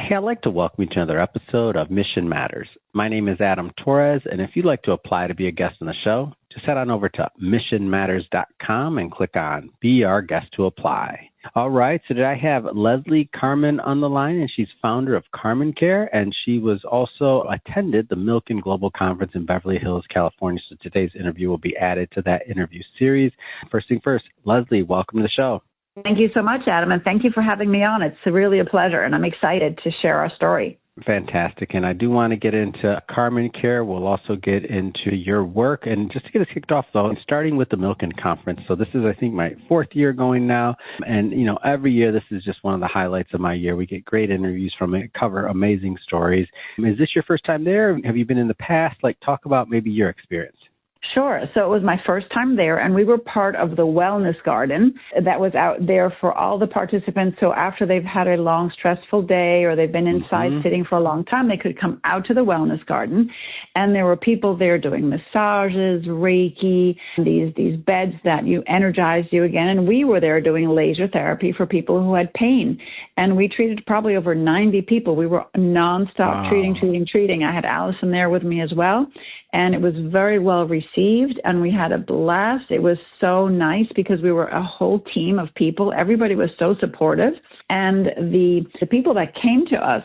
Hey, I'd like to welcome you to another episode of Mission Matters. My name is Adam Torres, and if you'd like to apply to be a guest on the show, just head on over to missionmatters.com and click on Be Our Guest to Apply. All right, so today I have Leslie Carmen on the line, and she's founder of Carmen Care, and she was also attended the Milken Global Conference in Beverly Hills, California. So today's interview will be added to that interview series. First thing first, Leslie, welcome to the show. Thank you so much, Adam, and thank you for having me on. It's really a pleasure, and I'm excited to share our story. Fantastic. And I do want to get into Carmen Care. We'll also get into your work. And just to get us kicked off, though, starting with the Milken Conference. So this is, I think, my fourth year going now. And, you know, every year this is just one of the highlights of my year. We get great interviews from it, cover amazing stories. Is this your first time there? Have you been in the past? Talk about maybe your experience. Sure. So it was my first time there, and we were part of the wellness garden that was out there for all the participants. So after they've had a long, stressful day or they've been inside sitting for a long time, they could come out to the wellness garden, and there were people there doing massages, Reiki, these beds that energized you again. And we were there doing laser therapy for people who had pain. And we treated probably over 90 people. We were nonstop treating. I had Allison there with me as well. And it was very well received, and we had a blast. It was so nice because we were a whole team of people. Everybody was so supportive, and the people that came to us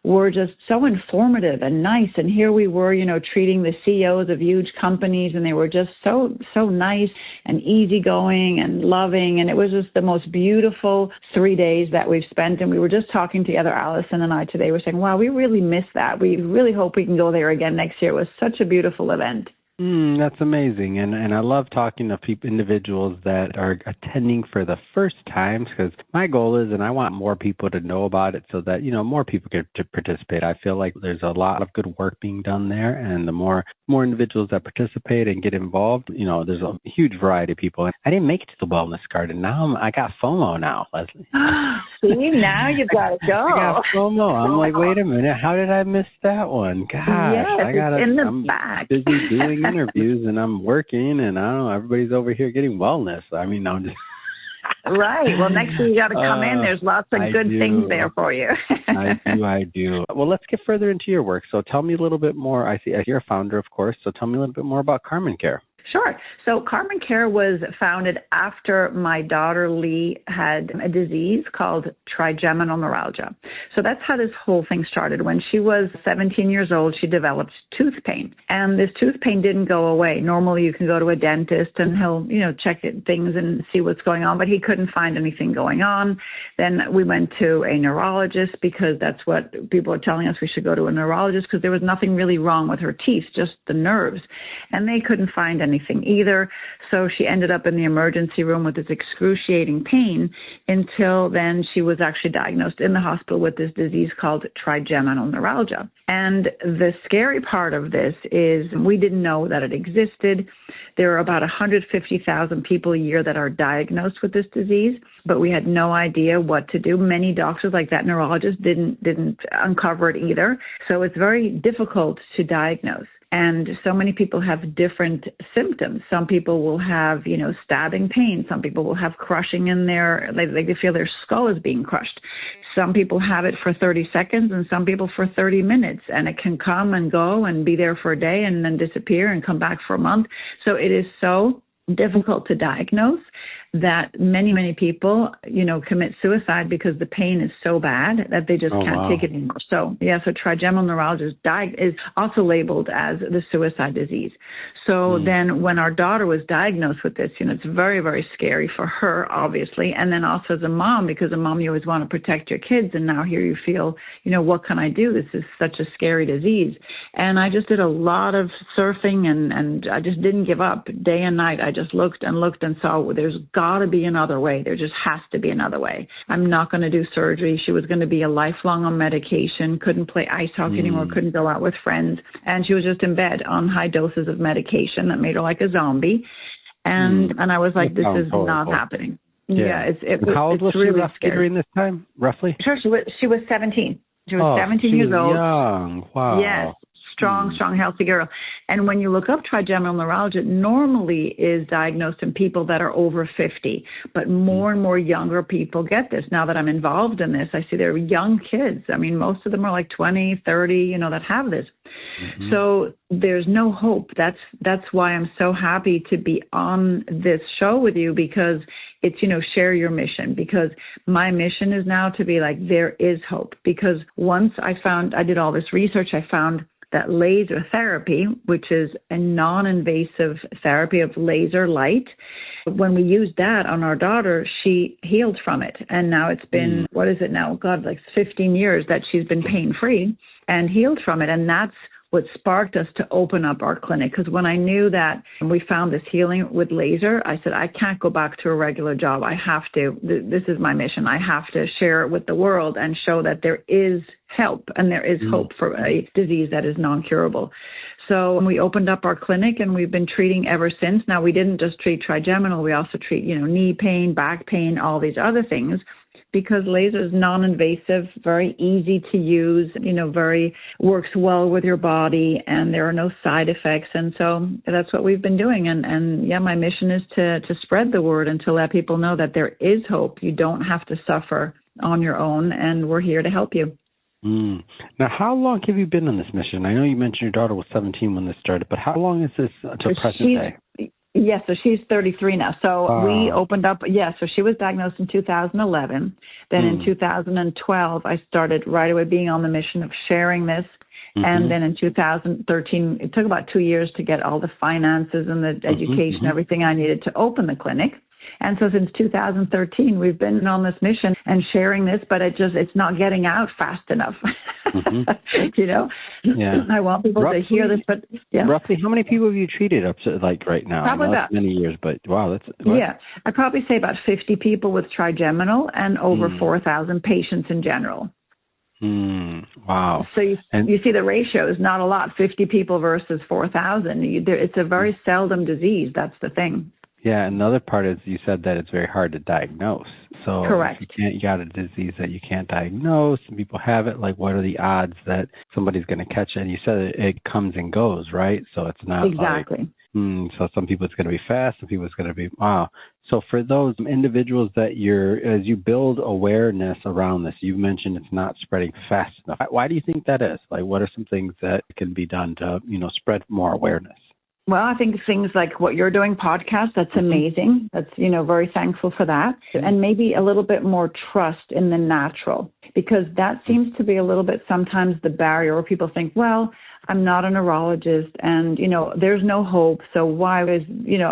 were just so informative and nice. And here we were, you know, treating the CEOs of huge companies, and they were just so nice and easygoing and loving. And it was just the most beautiful 3 days that we've spent. And we were just talking together, Allison and I today, we're saying, wow, we really miss that. We really hope we can go there again next year. It was such a beautiful event. That's amazing. And I love talking to individuals that are attending for the first time, because my goal is, and I want more people to know about it so that, you know, more people get to participate. I feel like there's a lot of good work being done there, and the more individuals that participate and get involved, you know, there's a huge variety of people. And I didn't make it to the wellness garden. Now I got FOMO now, Leslie. See, now you've got to go. I got FOMO. I'm like, wait a minute, how did I miss that one? Gosh, I'm back. Busy doing interviews, and I'm working, and I don't know, everybody's over here getting wellness. I mean, I'm just... Right. Well, next year you got to come in. There's lots of good things there for you. I do. Well, let's get further into your work. So tell me a little bit more. I see you're a founder, of course. So tell me a little bit more about Carmen Care. Sure. So Carmen Care was founded after my daughter Lee had a disease called trigeminal neuralgia. So that's how this whole thing started. When she was 17 years old, she developed tooth pain. And this tooth pain didn't go away. Normally you can go to a dentist and he'll, you know, check things and see what's going on, but he couldn't find anything going on. Then we went to a neurologist, because that's what people are telling us, we should go to a neurologist, because there was nothing really wrong with her teeth, just the nerves. And they couldn't find anything either. So she ended up in the emergency room with this excruciating pain until then she was actually diagnosed in the hospital with this disease called trigeminal neuralgia. And the scary part of this is we didn't know that it existed. There are about 150,000 people a year that are diagnosed with this disease, but we had no idea what to do. Many doctors, like that neurologist, didn't uncover it either. So it's very difficult to diagnose. And so many people have different symptoms. Some people will have, you know, stabbing pain. Some people will have crushing in they feel their skull is being crushed. Some people have it for 30 seconds and some people for 30 minutes. And it can come and go and be there for a day and then disappear and come back for a month. So it is so difficult to diagnose that many people, you know, commit suicide because the pain is so bad that they just can't take it anymore. So, so trigeminal neuralgia is also labeled as the suicide disease. So then when our daughter was diagnosed with this, you know, it's very, very scary for her, obviously. And then also as a mom, because a mom, you always want to protect your kids. And now here you feel, you know, what can I do? This is such a scary disease. And I just did a lot of surfing and I just didn't give up day and night. I just looked and saw there's got to be another way. There just has to be another way. I'm not going to do surgery. She was going to be a lifelong on medication, couldn't play ice hockey anymore, couldn't go out with friends. And she was just in bed on high doses of medication that made her like a zombie. And I was like, this is not happening. How old was she really roughly during this time, roughly? Sure, she was 17. She was 17 years old. Young. Wow. Yes. Strong, healthy girl. And when you look up trigeminal neuralgia, it normally is diagnosed in people that are over 50, but more and more younger people get this. Now that I'm involved in this, I see there are young kids. I mean, most of them are like 20, 30, that have this. So there's no hope. That's why I'm so happy to be on this show with you, because it's, share your mission, because my mission is now to be like, there is hope. Because once I did all this research, I found that laser therapy, which is a non-invasive therapy of laser light, when we used that on our daughter, she healed from it. And now it's been, what is it now? God, like 15 years that she's been pain-free and healed from it. And that's what sparked us to open up our clinic. Because when I knew that we found this healing with laser, I said, I can't go back to a regular job. I have to. This is my mission. I have to share it with the world and show that there is help and there is hope for a disease that is non-curable. So we opened up our clinic and we've been treating ever since. Now, we didn't just treat trigeminal. We also treat, knee pain, back pain, all these other things, because laser is non-invasive, very easy to use, works well with your body, and there are no side effects. And so that's what we've been doing. And my mission is to spread the word and to let people know that there is hope. You don't have to suffer on your own, and we're here to help you. Now, how long have you been on this mission? I know you mentioned your daughter was 17 when this started, but how long is this to present day? Yes, so she's 33 now. So we opened up, so she was diagnosed in 2011. Then in 2012, I started right away being on the mission of sharing this. And then in 2013, it took about 2 years to get all the finances and the education, everything I needed to open the clinic. And so since 2013, we've been on this mission and sharing this, but it's not getting out fast enough. I want people to hear this, but Roughly how many people have you treated up to right now? Probably about many years, but wow, that's I'd probably say about 50 people with trigeminal and over 4,000 patients in general. Wow. So you see the ratio is not a lot, 50 people versus 4,000. It's a very seldom disease. That's the thing. Yeah, and the other part is you said that it's very hard to diagnose. So correct. If you got a disease that you can't diagnose, and people have it, like what are the odds that somebody's going to catch it? And you said it comes and goes, right? So it's not exactly. So some people it's going to be fast, some people it's going to be wow. So for those individuals that as you build awareness around this, you mentioned it's not spreading fast enough. Why do you think that is? Like, what are some things that can be done to, spread more awareness? Well, I think things like what you're doing, podcast, that's amazing. That's, very thankful for that. And maybe a little bit more trust in the natural, because that seems to be a little bit sometimes the barrier where people think, well, I'm not a neurologist and, there's no hope. So why was,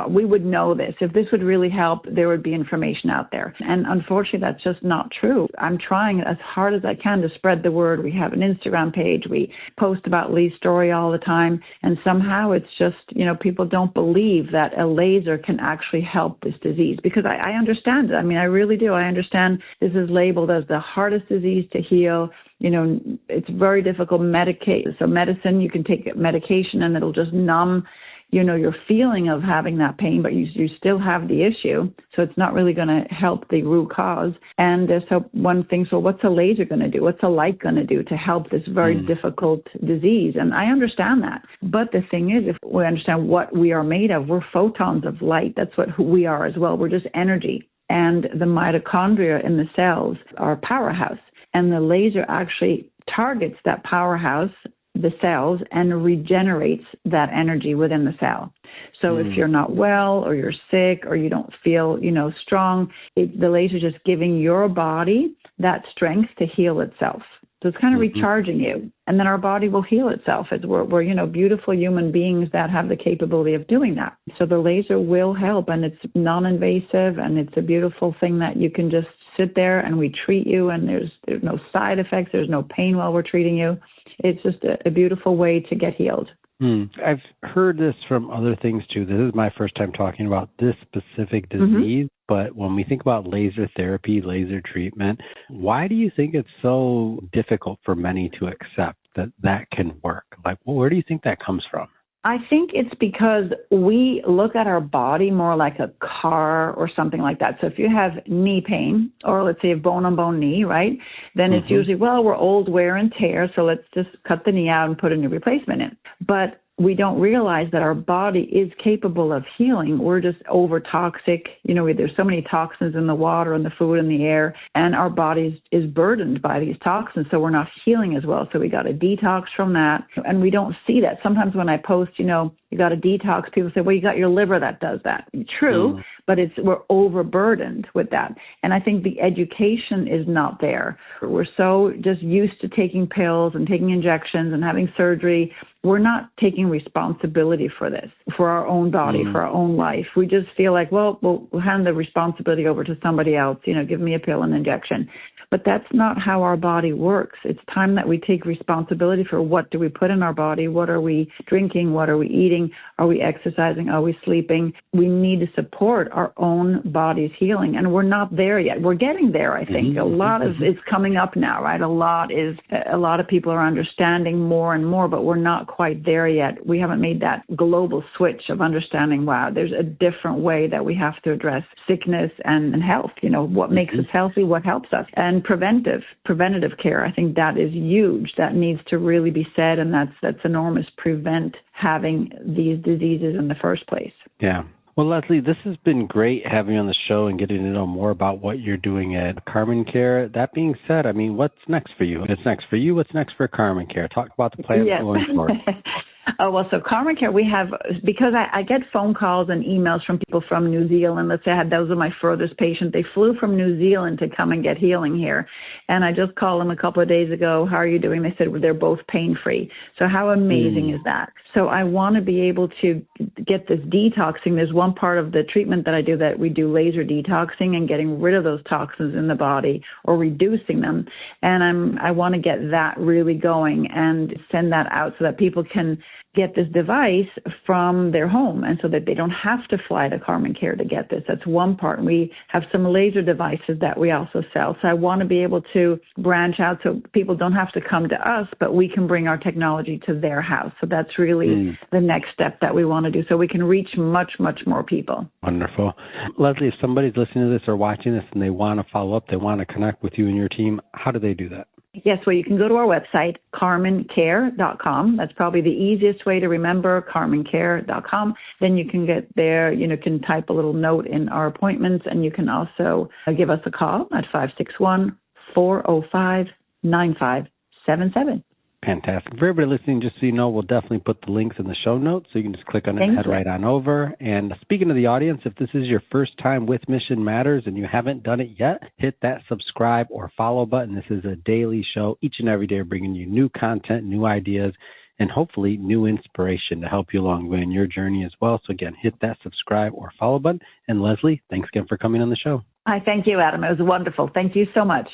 we would know this. If this would really help, there would be information out there. And unfortunately, that's just not true. I'm trying as hard as I can to spread the word. We have an Instagram page. We post about Lee's story all the time. And somehow it's just, people don't believe that a laser can actually help this disease, because I understand it. I mean, I really do. I understand this is labeled as the hardest disease to heal. It's very difficult. So medicine, you can take medication and it'll just numb, your feeling of having that pain, but you still have the issue. So it's not really going to help the root cause. And so one thing, so what's a laser going to do? What's a light going to do to help this very difficult disease? And I understand that. But the thing is, if we understand what we are made of, we're photons of light. That's who we are as well. We're just energy. And the mitochondria in the cells are a powerhouse. And the laser actually targets that powerhouse, the cells, and regenerates that energy within the cell. So if you're not well or you're sick or you don't feel, strong, the laser is just giving your body that strength to heal itself. So it's kind of recharging you. And then our body will heal itself as we're beautiful human beings that have the capability of doing that. So the laser will help, and it's non-invasive, and it's a beautiful thing that you can just sit there and we treat you, and there's no side effects, there's no pain while we're treating you. It's just a beautiful way to get healed. I've heard this from other things too. This is my first time talking about this specific disease, but when we think about laser therapy, laser treatment, why do you think it's so difficult for many to accept that can work? Like, where do you think that comes from? I think it's because we look at our body more like a car or something like that. So if you have knee pain, or let's say a bone-on-bone knee, right, then it's usually, we're old, wear and tear, so let's just cut the knee out and put a new replacement in. But we don't realize that our body is capable of healing. We're just over toxic. There's so many toxins in the water and the food and the air, and our body is burdened by these toxins, so we're not healing as well. So we got to detox from that, and we don't see that. Sometimes when I post, you got to detox, people say, well, you got your liver that does that. True, but we're overburdened with that. And I think the education is not there. We're so just used to taking pills and taking injections and having surgery. We're not taking responsibility for this, for our own body, for our own life. We just feel like, well, we'll hand the responsibility over to somebody else, give me a pill and injection. But that's not how our body works. It's time that we take responsibility for what do we put in our body, what are we drinking, what are we eating, are we exercising, are we sleeping. We need to support our own body's healing, and we're not there yet. We're getting there, I think. A lot of it's coming up now, right? A lot of people are understanding more and more, but we're not quite there yet. We haven't made that global switch of understanding, wow, there's a different way that we have to address sickness and health, what makes us healthy, what helps us. And preventative care, I think that is huge. That needs to really be said, and that's enormous. Prevent having these diseases in the first place. Yeah. Well, Leslie, this has been great having you on the show and getting to know more about what you're doing at Carmen Care. That being said, what's next for you? What's next for you? What's next for Carmen Care? Talk about the plans going forward. Oh, well, so Carmen Care, we have, because I get phone calls and emails from people from New Zealand. Let's say those are my furthest patient. They flew from New Zealand to come and get healing here. And I just called them a couple of days ago. How are you doing? They said, well, they're both pain-free. So how amazing is that? So I want to be able to get this detoxing. There's one part of the treatment that I do that we do laser detoxing and getting rid of those toxins in the body or reducing them. And I want to get that really going and send that out so that people can get this device from their home, and so that they don't have to fly to Carmen Care to get this. That's one part. And we have some laser devices that we also sell. So I want to be able to branch out so people don't have to come to us, but we can bring our technology to their house. So that's really the next step that we want to do, so we can reach much, much more people. Wonderful. Leslie, if somebody's listening to this or watching this and they want to follow up, they want to connect with you and your team, how do they do that? Yes, well, you can go to our website, carmencare.com. That's probably the easiest way to remember, carmencare.com. Then you can get there, can type a little note in our appointments, and you can also give us a call at 561-405-9577. Fantastic. For everybody listening, just so you know, we'll definitely put the links in the show notes, so you can just click on it and head right on over. And speaking to the audience, if this is your first time with Mission Matters and you haven't done it yet, hit that subscribe or follow button. This is a daily show, each and every day, bringing you new content, new ideas, and hopefully new inspiration to help you along in your journey as well. So again, hit that subscribe or follow button. And Leslie, thanks again for coming on the show. Hi, thank you, Adam. It was wonderful. Thank you so much.